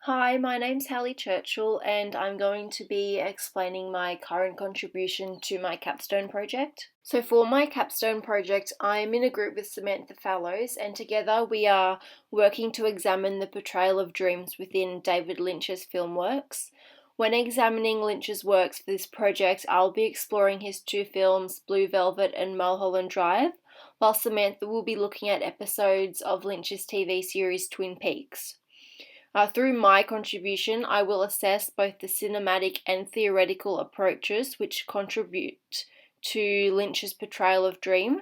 Hi, my name's Hallie Churchill, and I'm going to be explaining my current contribution to my capstone project. So, for my capstone project, I'm in a group with Samantha Fallows, and together we are working to examine the portrayal of dreams within David Lynch's film works. When examining Lynch's works for this project, I'll be exploring his two films, Blue Velvet and Mulholland Drive, while Samantha will be looking at episodes of Lynch's TV series Twin Peaks. Through my contribution, I will assess both the cinematic and theoretical approaches which contribute to Lynch's portrayal of dream.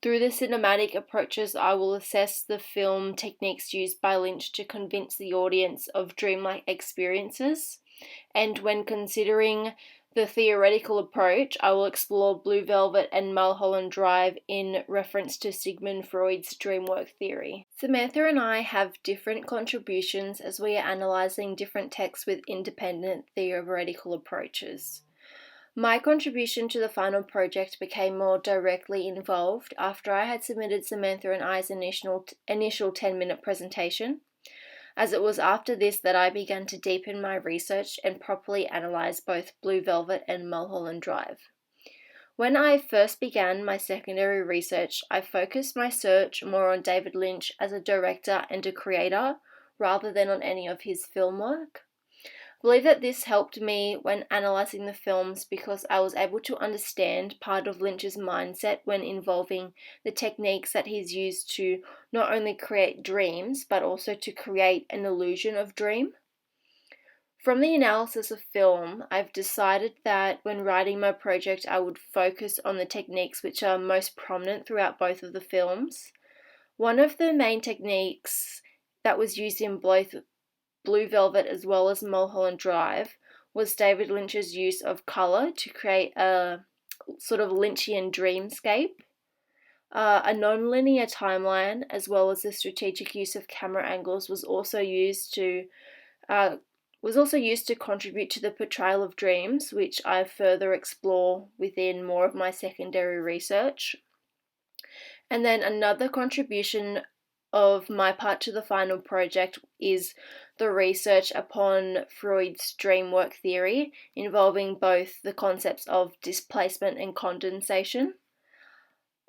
Through the cinematic approaches, I will assess the film techniques used by Lynch to convince the audience of dreamlike experiences. And when considering the theoretical approach, I will explore Blue Velvet and Mulholland Drive in reference to Sigmund Freud's dream work theory. Samantha and I have different contributions as we are analysing different texts with independent theoretical approaches. My contribution to the final project became more directly involved after I had submitted Samantha and I's initial 10-minute presentation, as it was after this that I began to deepen my research and properly analyse both Blue Velvet and Mulholland Drive. When I first began my secondary research, I focused my search more on David Lynch as a director and a creator rather than on any of his film work. I believe that this helped me when analysing the films because I was able to understand part of Lynch's mindset when involving the techniques that he's used to not only create dreams but also to create an illusion of dream. From the analysis of film, I've decided that when writing my project I would focus on the techniques which are most prominent throughout both of the films. One of the main techniques that was used in both Blue Velvet as well as Mulholland Drive was David Lynch's use of colour to create a sort of Lynchian dreamscape. A non-linear timeline as well as the strategic use of camera angles was also used to contribute to the portrayal of dreams, which I further explore within more of my secondary research. And then another contribution of my part to the final project is the research upon Freud's dream work theory, involving both the concepts of displacement and condensation.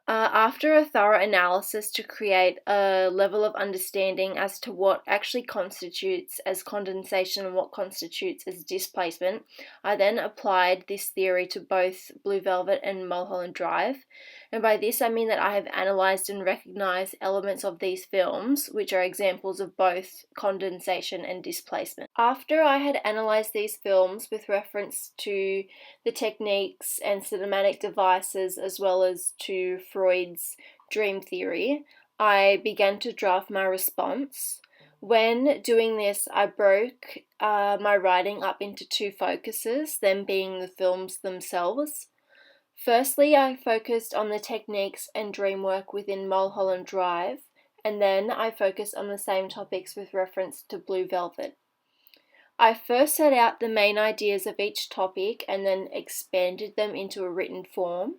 After a thorough analysis to create a level of understanding as to what actually constitutes as condensation and what constitutes as displacement, I then applied this theory to both Blue Velvet and Mulholland Drive. And by this I mean that I have analysed and recognised elements of these films, which are examples of both condensation and displacement. After I had analysed these films with reference to the techniques and cinematic devices as well as to Freud's dream theory, I began to draft my response. When doing this, I broke my writing up into two focuses, them being the films themselves. Firstly, I focused on the techniques and dream work within Mulholland Drive, and then I focused on the same topics with reference to Blue Velvet. I first set out the main ideas of each topic and then expanded them into a written form.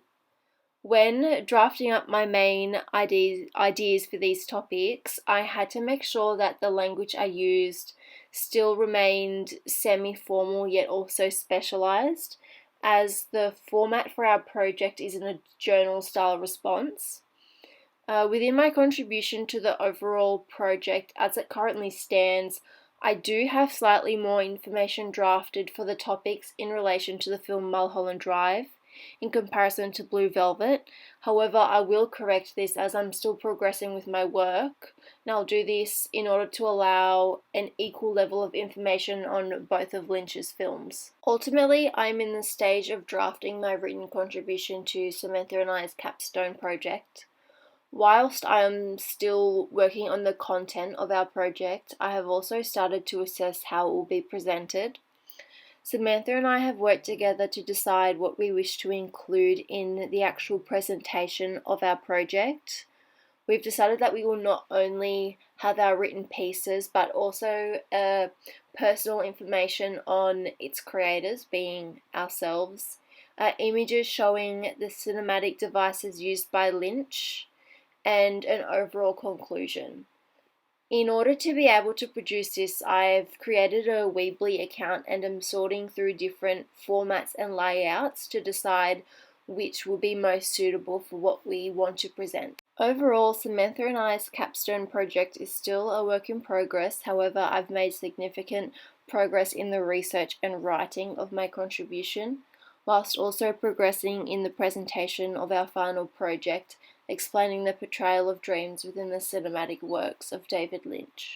When drafting up my main ideas for these topics, I had to make sure that the language I used still remained semi-formal yet also specialised, as the format for our project is in a journal-style response. Within my contribution to the overall project as it currently stands, I do have slightly more information drafted for the topics in relation to the film Mulholland Drive in comparison to Blue Velvet. However, I will correct this as I'm still progressing with my work, and I'll do this in order to allow an equal level of information on both of Lynch's films. Ultimately, I'm in the stage of drafting my written contribution to Samantha and I's capstone project. Whilst I am still working on the content of our project, I have also started to assess how it will be presented. Samantha and I have worked together to decide what we wish to include in the actual presentation of our project. We've decided that we will not only have our written pieces, but also personal information on its creators, being ourselves, images showing the cinematic devices used by Lynch, and an overall conclusion. In order to be able to produce this, I've created a Weebly account and am sorting through different formats and layouts to decide which will be most suitable for what we want to present. Overall, Samantha and I's capstone project is still a work in progress. However, I've made significant progress in the research and writing of my contribution, whilst also progressing in the presentation of our final project, explaining the portrayal of dreams within the cinematic works of David Lynch.